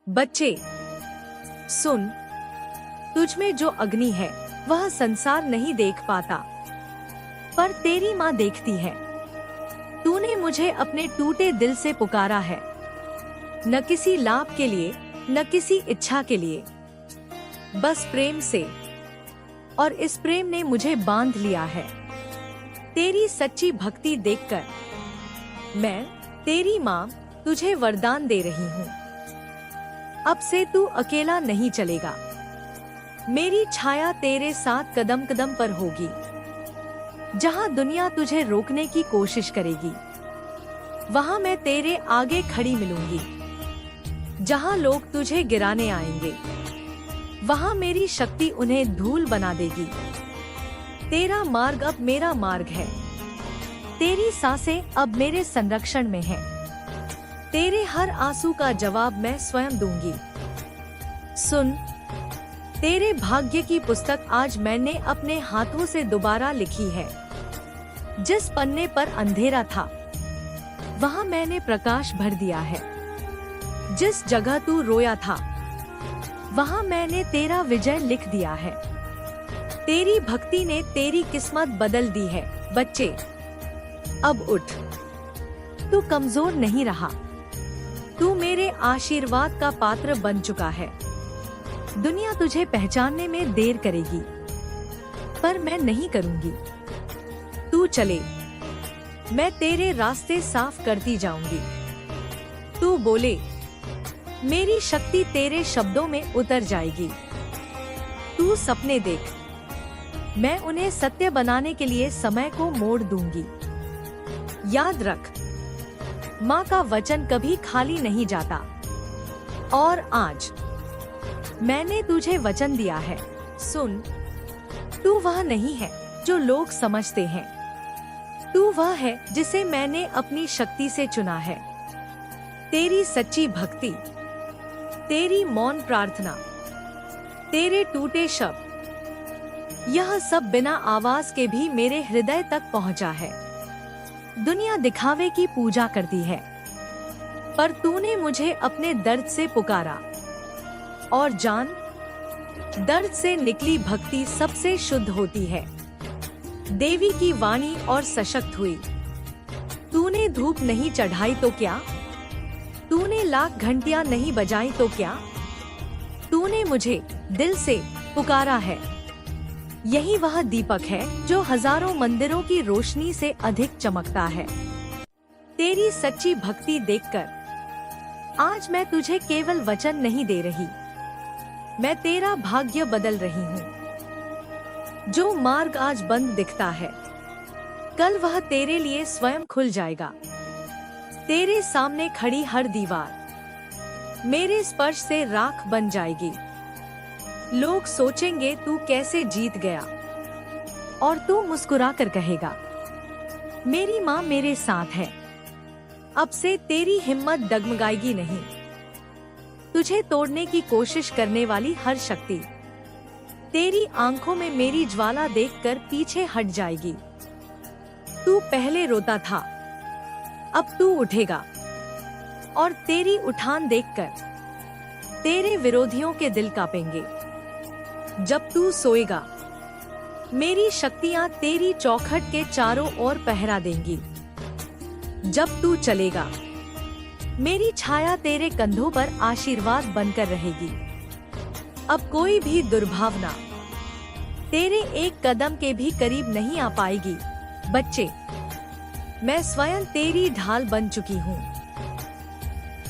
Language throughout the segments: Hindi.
बच्चे सुन, तुझ में जो अग्नि है वह संसार नहीं देख पाता, पर तेरी माँ देखती है। तूने मुझे अपने टूटे दिल से पुकारा है, न किसी लाभ के लिए न किसी इच्छा के लिए, बस प्रेम से। और इस प्रेम ने मुझे बांध लिया है। तेरी सच्ची भक्ति देखकर मैं, तेरी माँ, तुझे वरदान दे रही हूँ। अब से तू अकेला नहीं चलेगा। मेरी छाया तेरे साथ कदम कदम पर होगी। जहाँ दुनिया तुझे रोकने की कोशिश करेगी, वहाँ मैं तेरे आगे खड़ी मिलूंगी। जहाँ लोग तुझे गिराने आएंगे, वहाँ मेरी शक्ति उन्हें धूल बना देगी। तेरा मार्ग अब मेरा मार्ग है। तेरी सांसें अब मेरे संरक्षण में हैं। तेरे हर आंसू का जवाब मैं स्वयं दूंगी। सुन, तेरे भाग्य की पुस्तक आज मैंने अपने हाथों से दोबारा लिखी है। जिस पन्ने पर अंधेरा था, वहाँ मैंने प्रकाश भर दिया है। जिस जगह तू रोया था, वहाँ मैंने तेरा विजय लिख दिया है। तेरी भक्ति ने तेरी किस्मत बदल दी है। बच्चे अब उठ, तू कमजोर नहीं रहा। तू मेरे आशीर्वाद का पात्र बन चुका है। दुनिया तुझे पहचानने में देर करेगी, पर मैं नहीं करूंगी। तू चले, मैं तेरे रास्ते साफ करती जाऊंगी। तू बोले, मेरी शक्ति तेरे शब्दों में उतर जाएगी। तू सपने देख, मैं उन्हें सत्य बनाने के लिए समय को मोड़ दूंगी। याद रख, माँ का वचन कभी खाली नहीं जाता। और आज मैंने तुझे वचन दिया है। सुन, तू वह नहीं है जो लोग समझते हैं। तू वह है जिसे मैंने अपनी शक्ति से चुना है। तेरी सच्ची भक्ति, तेरी मौन प्रार्थना, तेरे टूटे शब्द, यह सब बिना आवाज के भी मेरे हृदय तक पहुंचा है। दुनिया दिखावे की पूजा करती है, पर तूने मुझे अपने दर्द से पुकारा। और जान, दर्द से निकली भक्ति सबसे शुद्ध होती है। देवी की वाणी और सशक्त हुई। तूने धूप नहीं चढ़ाई तो क्या, तूने लाख घंटियां नहीं बजाई तो क्या, तूने मुझे दिल से पुकारा है। यही वह दीपक है जो हजारों मंदिरों की रोशनी से अधिक चमकता है। तेरी सच्ची भक्ति देखकर आज मैं तुझे केवल वचन नहीं दे रही, मैं तेरा भाग्य बदल रही हूँ। जो मार्ग आज बंद दिखता है, कल वह तेरे लिए स्वयं खुल जाएगा। तेरे सामने खड़ी हर दीवार मेरे स्पर्श से राख बन जाएगी। लोग सोचेंगे तू कैसे जीत गया, और तू मुस्कुरा कर कहेगा, मेरी माँ मेरे साथ है। अब से तेरी हिम्मत डगमगाएगी नहीं। तुझे तोड़ने की कोशिश करने वाली हर शक्ति तेरी आंखों में मेरी ज्वाला देखकर पीछे हट जाएगी। तू पहले रोता था, अब तू उठेगा। और तेरी उठान देखकर तेरे विरोधियों के दिल कांपेंगे। जब तू सोएगा, मेरी शक्तियां तेरी चौखट के चारों ओर पहरा देंगी। जब तू चलेगा, मेरी छाया तेरे कंधों पर आशीर्वाद बनकर रहेगी। अब कोई भी दुर्भावना तेरे एक कदम के भी करीब नहीं आ पाएगी। बच्चे, मैं स्वयं तेरी ढाल बन चुकी हूँ।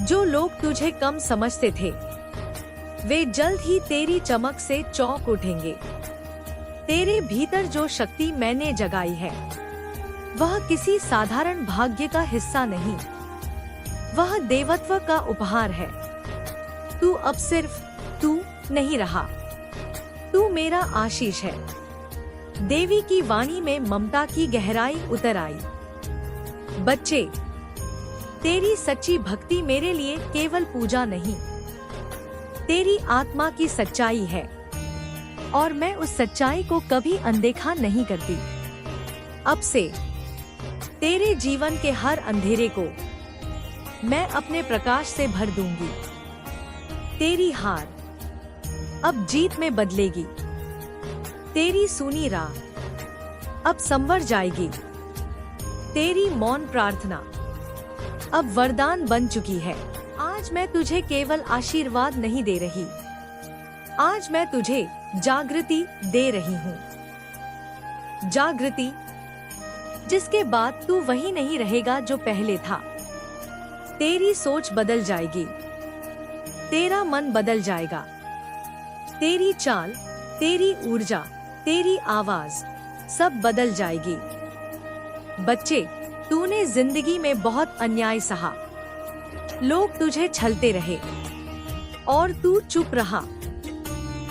जो लोग तुझे कम समझते थे, वे जल्द ही तेरी चमक से चौंक उठेंगे। तेरे भीतर जो शक्ति मैंने जगाई है, वह किसी साधारण भाग्य का हिस्सा नहीं, वह देवत्व का उपहार है। तू अब सिर्फ तू नहीं रहा, तू मेरा आशीष है। देवी की वाणी में ममता की गहराई उतर आई। बच्चे, तेरी सच्ची भक्ति मेरे लिए केवल पूजा नहीं, तेरी आत्मा की सच्चाई है। और मैं उस सच्चाई को कभी अनदेखा नहीं करती। अब से तेरे जीवन के हर अंधेरे को मैं अपने प्रकाश से भर दूंगी। तेरी हार अब जीत में बदलेगी। तेरी सूनी राह अब संवर जाएगी। तेरी मौन प्रार्थना अब वरदान बन चुकी है। आज मैं तुझे केवल आशीर्वाद नहीं दे रही, आज मैं तुझे जागृति दे रही हूँ। जागृति जिसके बाद तू वही नहीं रहेगा जो पहले था। तेरी सोच बदल जाएगी, तेरा मन बदल जाएगा। तेरी चाल, तेरी ऊर्जा, तेरी आवाज सब बदल जाएगी। बच्चे, तूने जिंदगी में बहुत अन्याय सहा। लोग तुझे छलते रहे और तू चुप रहा।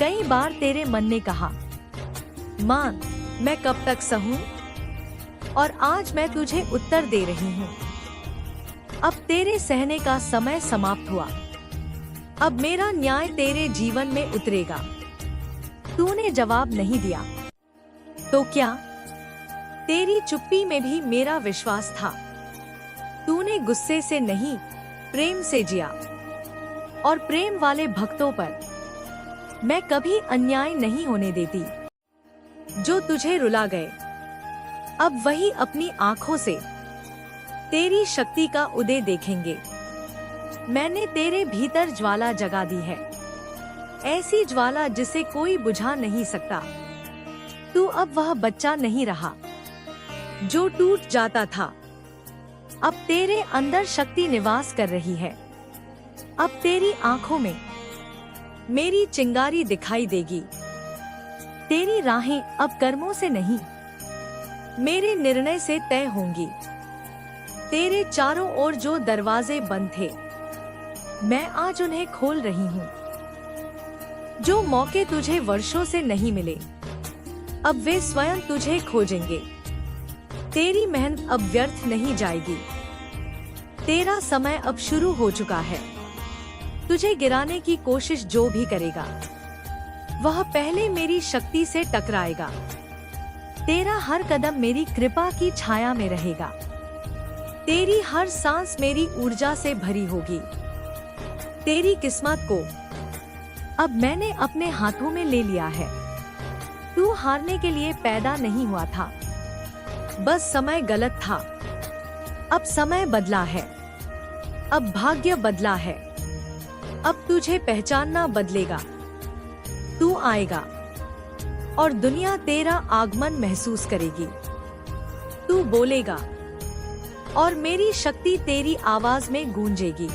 कई बार तेरे मन ने कहा, मां, मैं कब तक सहूं? और आज मैं तुझे उत्तर दे रही हूँ, अब तेरे सहने का समय समाप्त हुआ। अब मेरा न्याय तेरे जीवन में उतरेगा। तूने जवाब नहीं दिया, तो क्या? तेरी चुप्पी में भी मेरा विश्वास था। तूने गुस्से से नहीं, प्रेम से जिया। और प्रेम वाले भक्तों पर मैं कभी अन्याय नहीं होने देती। जो तुझे रुला गए, अब वही अपनी आंखों से तेरी शक्ति का उदय देखेंगे। मैंने तेरे भीतर ज्वाला जगा दी है, ऐसी ज्वाला जिसे कोई बुझा नहीं सकता। तू अब वह बच्चा नहीं रहा जो टूट जाता था। अब तेरे अंदर शक्ति निवास कर रही है। अब तेरी आंखों में मेरी चिंगारी दिखाई देगी। तेरी राहें अब कर्मों से नहीं, मेरे निर्णय से तय होंगी। तेरे चारों ओर जो दरवाजे बंद थे, मैं आज उन्हें खोल रही हूँ। जो मौके तुझे वर्षों से नहीं मिले, अब वे स्वयं तुझे खोजेंगे। तेरी मेहनत अब व्यर्थ नहीं जाएगी। तेरा समय अब शुरू हो चुका है। तुझे गिराने की कोशिश जो भी करेगा, वह पहले मेरी शक्ति से टकराएगा। तेरा हर कदम मेरी कृपा की छाया में रहेगा। तेरी हर सांस मेरी ऊर्जा से भरी होगी। तेरी किस्मत को अब मैंने अपने हाथों में ले लिया है। तू हारने के लिए पैदा नहीं हुआ था, बस समय गलत था। अब समय बदला है, अब भाग्य बदला है। अब तुझे पहचानना बदलेगा। तू आएगा और दुनिया तेरा आगमन महसूस करेगी। तू बोलेगा और मेरी शक्ति तेरी आवाज में गूंजेगी।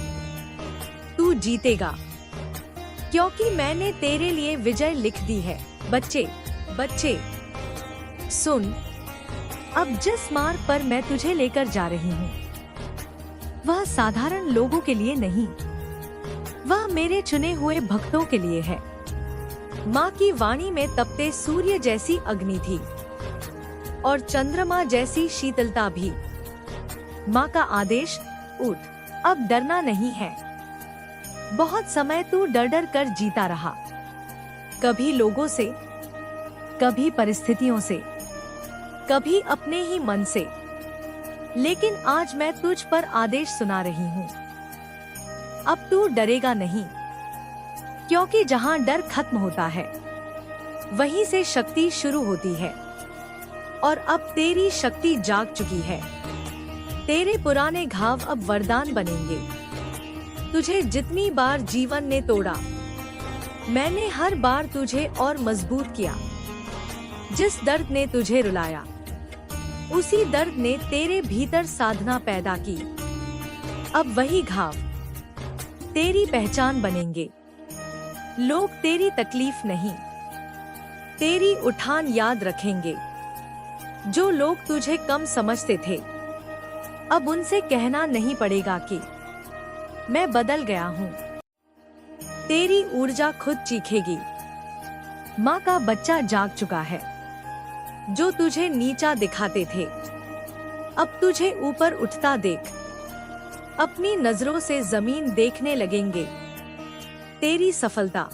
तू जीतेगा क्योंकि मैंने तेरे लिए विजय लिख दी है। बच्चे, बच्चे सुन, अब जिस मार्ग पर मैं तुझे लेकर जा रही हूँ, वह साधारण लोगों के लिए नहीं, वह मेरे चुने हुए भक्तों के लिए है। माँ की वाणी में तपते सूर्य जैसी अग्नि थी और चंद्रमा जैसी शीतलता भी। माँ का आदेश, उठ, अब डरना नहीं है। बहुत समय तू डर डर कर जीता रहा, कभी लोगों से, कभी परिस्थितियों से, कभी अपने ही मन से। लेकिन आज मैं तुझ पर आदेश सुना रही हूँ। अब तू डरेगा नहीं, क्योंकि जहाँ डर खत्म होता है, वहीं से शक्ति शुरू होती है। और अब तेरी शक्ति जाग चुकी है। तेरे पुराने घाव अब वरदान बनेंगे। तुझे जितनी बार जीवन ने तोड़ा, मैंने हर बार तुझे और मजबूत किया। जिस दर्द ने तुझे रुलाया, उसी दर्द ने तेरे भीतर साधना पैदा की। अब वही घाव तेरी पहचान बनेंगे। लोग तेरी तकलीफ नहीं, तेरी उठान याद रखेंगे। जो लोग तुझे कम समझते थे, अब उनसे कहना नहीं पड़ेगा कि मैं बदल गया हूँ। तेरी ऊर्जा खुद चीखेगी। माँ का बच्चा जाग चुका है। जो तुझे नीचा दिखाते थे, अब तुझे ऊपर उठता देख अपनी नजरों से जमीन देखने लगेंगे। तेरी सफलता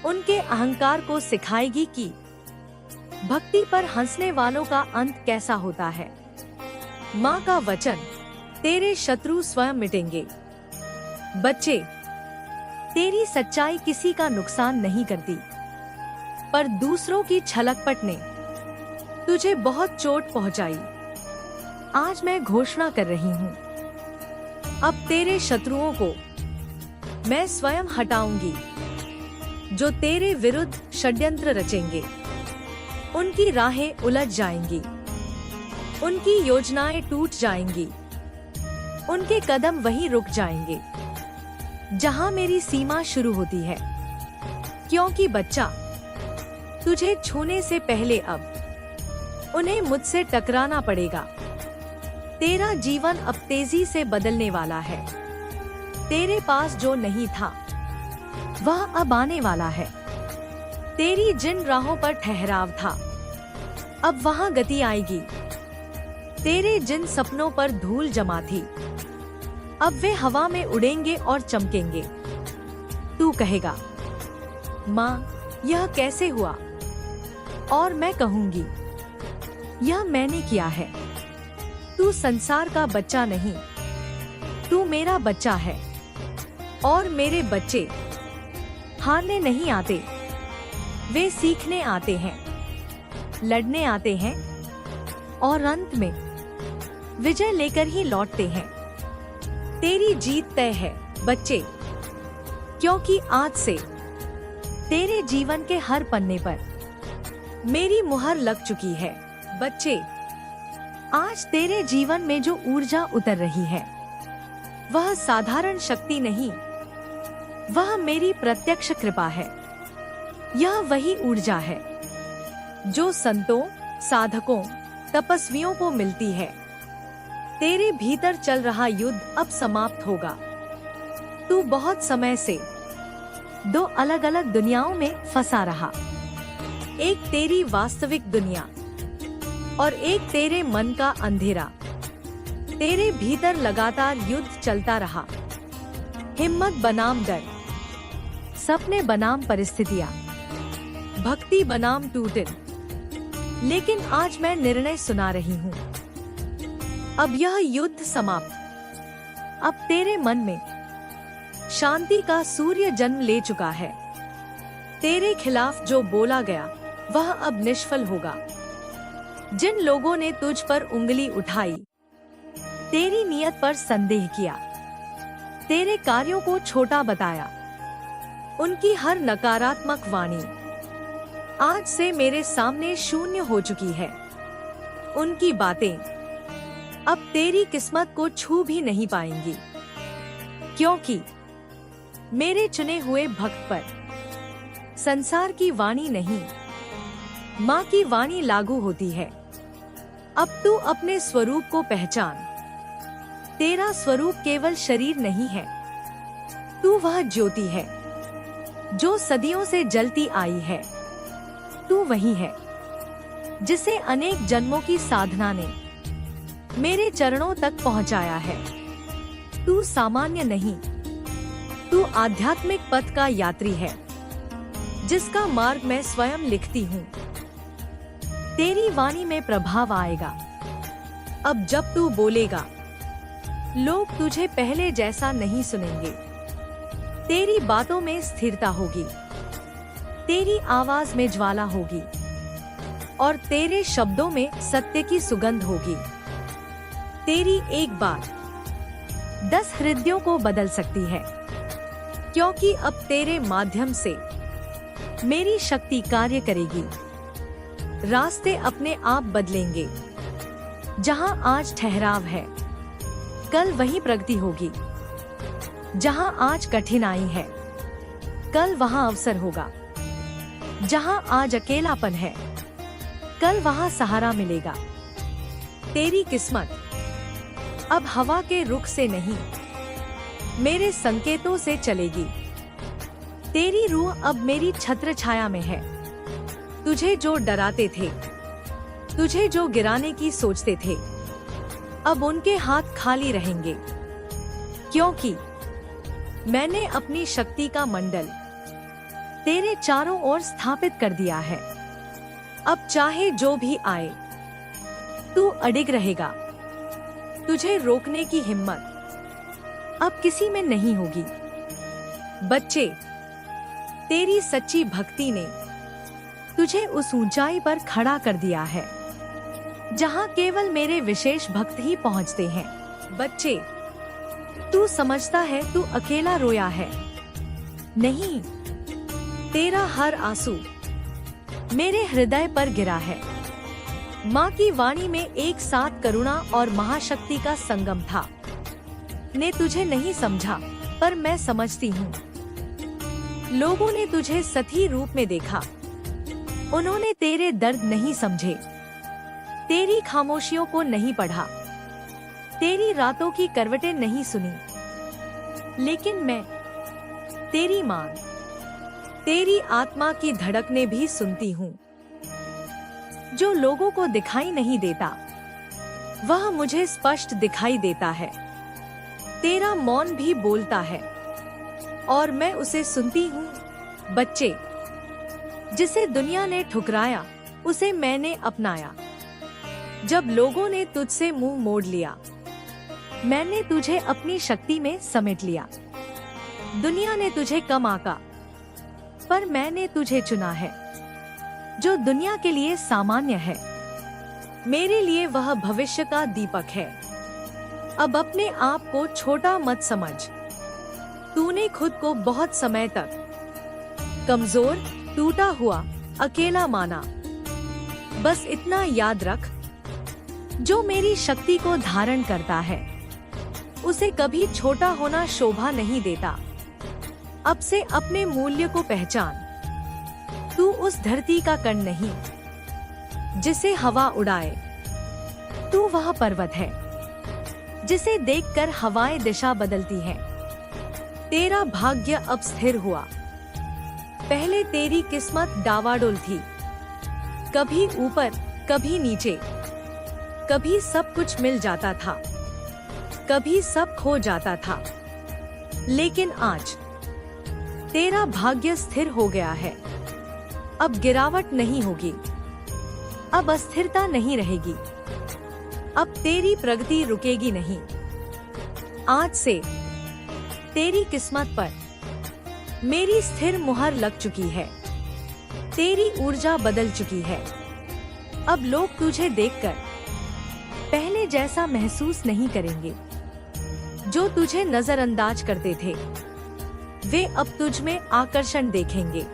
उनके अहंकार को सिखाएगी कि भक्ति पर हंसने वालों का अंत कैसा होता है। माँ का वचन, तेरे शत्रु स्वयं मिटेंगे। बच्चे, तेरी सच्चाई किसी का नुकसान नहीं करती, पर दूसरों की छलकपट ने तुझे बहुत चोट पहुंचाई। आज मैं घोषणा कर रही हूँ, अब तेरे शत्रुओं को मैं स्वयं हटाऊंगी। जो तेरे विरुद्ध षड्यंत्र रचेंगे, उनकी राहें उलझ जाएंगी, उनकी योजनाएं टूट जाएंगी, उनके कदम वहीं रुक जाएंगे जहां मेरी सीमा शुरू होती है। क्योंकि बच्चा, तुझे छूने से पहले अब उन्हें मुझसे टकराना पड़ेगा। तेरा जीवन अब तेजी से बदलने वाला है। तेरे पास जो नहीं था वह अब आने वाला है। तेरी जिन राहों पर ठहराव था, अब वहां गति आएगी। तेरे जिन सपनों पर धूल जमा थी, अब वे हवा में उड़ेंगे और चमकेंगे। तू कहेगा, माँ, यह कैसे हुआ? और मैं कहूंगी, यह मैंने किया है। तू संसार का बच्चा नहीं, तू मेरा बच्चा है। और मेरे बच्चे हारने नहीं आते, वे सीखने आते हैं, लड़ने आते हैं और अंत में विजय लेकर ही लौटते हैं। तेरी जीत तय है बच्चे, क्योंकि आज से तेरे जीवन के हर पन्ने पर मेरी मुहर लग चुकी है। बच्चे, आज तेरे जीवन में जो ऊर्जा उतर रही है, वह साधारण शक्ति नहीं, वह मेरी प्रत्यक्ष कृपा है। यह वही ऊर्जा है जो संतों, साधकों, तपस्वियों को मिलती है। तेरे भीतर चल रहा युद्ध अब समाप्त होगा। तू बहुत समय से दो अलग अलग दुनियाओं में फंसा रहा, एक तेरी वास्तविक दुनिया और एक तेरे मन का अंधेरा। तेरे भीतर लगातार युद्ध चलता रहा। हिम्मत बनाम डर, सपने बनाम परिस्थितियां, भक्ति बनाम टूटन। लेकिन आज मैं निर्णय सुना रही हूँ, अब यह युद्ध समाप्त। अब तेरे मन में शांति का सूर्य जन्म ले चुका है। तेरे खिलाफ जो बोला गया वह अब निष्फल होगा। जिन लोगों ने तुझ पर उंगली उठाई, तेरी नीयत पर संदेह किया, तेरे कार्यों को छोटा बताया, उनकी हर नकारात्मक वाणी आज से मेरे सामने शून्य हो चुकी है। उनकी बातें अब तेरी किस्मत को छू भी नहीं पाएंगी, क्योंकि मेरे चुने हुए भक्त पर संसार की वाणी नहीं, माँ की वाणी लागू होती है। अब तू अपने स्वरूप को पहचान। तेरा स्वरूप केवल शरीर नहीं है, तू वह ज्योति है जो सदियों से जलती आई है। तू वही है जिसे अनेक जन्मों की साधना ने मेरे चरणों तक पहुंचाया है। तू सामान्य नहीं, तू आध्यात्मिक पथ का यात्री है, जिसका मार्ग मैं स्वयं लिखती हूँ। तेरी वाणी में प्रभाव आएगा। अब जब तू बोलेगा, लोग तुझे पहले जैसा नहीं सुनेंगे। तेरी बातों में स्थिरता होगी, तेरी आवाज में ज्वाला होगी और तेरे शब्दों में सत्य की सुगंध होगी। तेरी एक बात 10 हृदयों को बदल सकती है, क्योंकि अब तेरे माध्यम से मेरी शक्ति कार्य करेगी। रास्ते अपने आप बदलेंगे। जहां आज ठहराव है, कल वहीं प्रगति होगी। जहां आज कठिनाई है, कल वहां अवसर होगा। जहां आज अकेलापन है, कल वहां सहारा मिलेगा। तेरी किस्मत अब हवा के रुख से नहीं, मेरे संकेतों से चलेगी। तेरी रूह अब मेरी छत्र छाया में है। तुझे जो डराते थे, तुझे जो गिराने की सोचते थे, अब उनके हाथ खाली रहेंगे, क्योंकि मैंने अपनी शक्ति का मंडल तेरे चारों ओर स्थापित कर दिया है। अब चाहे जो भी आए, तू अडिग रहेगा। तुझे रोकने की हिम्मत अब किसी में नहीं होगी। बच्चे, तेरी सच्ची भक्ति ने तुझे उस ऊंचाई पर खड़ा कर दिया है जहां केवल मेरे विशेष भक्त ही पहुंचते हैं। बच्चे, तू समझता है तू अकेला रोया है? नहीं, तेरा हर आंसू मेरे हृदय पर गिरा है। माँ की वाणी में एक साथ करुणा और महाशक्ति का संगम था। ने तुझे नहीं समझा, पर मैं समझती हूँ। लोगों ने तुझे सती रूप में देखा, उन्होंने तेरे दर्द नहीं समझे, तेरी खामोशियों को नहीं पढ़ा, तेरी रातों की करवटें नहीं सुनी। लेकिन मैं, तेरी मां, तेरी आत्मा की धड़कने भी सुनती हूँ। जो लोगों को दिखाई नहीं देता, वह मुझे स्पष्ट दिखाई देता है। तेरा मौन भी बोलता है और मैं उसे सुनती हूँ। बच्चे, जिसे दुनिया ने ठुकराया, उसे मैंने अपनाया। जब लोगों ने तुझसे मुंह मोड़ लिया, मैंने तुझे अपनी शक्ति में समेट लिया। दुनिया ने तुझे कम आंका, पर मैंने तुझे चुना है। जो दुनिया के लिए सामान्य है, मेरे लिए वह भविष्य का दीपक है। अब अपने आप को छोटा मत समझ। तूने खुद को बहुत समय तक कमजोर, टूटा हुआ, अकेला माना। बस इतना याद रख, जो मेरी शक्ति को धारण करता है, उसे कभी छोटा होना शोभा नहीं देता। अब से अपने मूल्य को पहचान। तू उस धरती का कण नहीं जिसे हवा उड़ाए, तू वह पर्वत है जिसे देखकर हवाएं दिशा बदलती हैं। तेरा भाग्य अब स्थिर हुआ। पहले तेरी किस्मत डावाडोल थी, कभी ऊपर, कभी नीचे, कभी सब कुछ मिल जाता था, कभी सब खो जाता था। लेकिन आज तेरा भाग्य स्थिर हो गया है। अब गिरावट नहीं होगी, अब अस्थिरता नहीं रहेगी, अब तेरी प्रगति रुकेगी नहीं। आज से तेरी किस्मत पर मेरी स्थिर मुहर लग चुकी है। तेरी ऊर्जा बदल चुकी है। अब लोग तुझे देखकर पहले जैसा महसूस नहीं करेंगे। जो तुझे नजरअंदाज करते थे, वे अब तुझ में आकर्षण देखेंगे।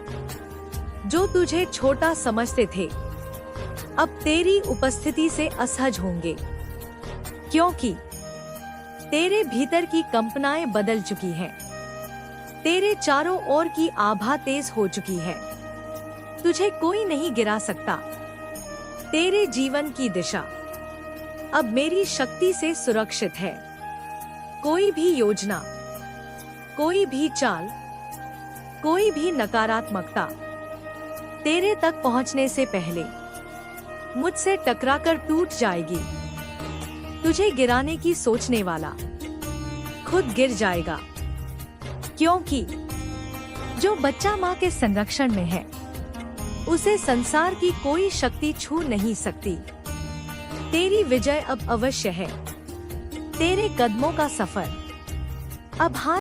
जो तुझे छोटा समझते थे, अब तेरी उपस्थिति से असहज होंगे, क्योंकि तेरे भीतर की कंपनाएं बदल चुकी हैं। तेरे चारों ओर की आभा तेज हो चुकी है। तुझे कोई नहीं गिरा सकता। तेरे जीवन की दिशा अब मेरी शक्ति से सुरक्षित है। कोई भी योजना, कोई भी चाल, कोई भी नकारात्मकता तेरे तक पहुंचने से पहले मुझसे टकराकर टूट जाएगी। तुझे गिराने की सोचने वाला खुद गिर जाएगा, क्योंकि जो बच्चा माँ के संरक्षण में है, उसे संसार की कोई शक्ति छू नहीं सकती। तेरी विजय अब अवश्य है। तेरे कदमों का सफर अब हाथ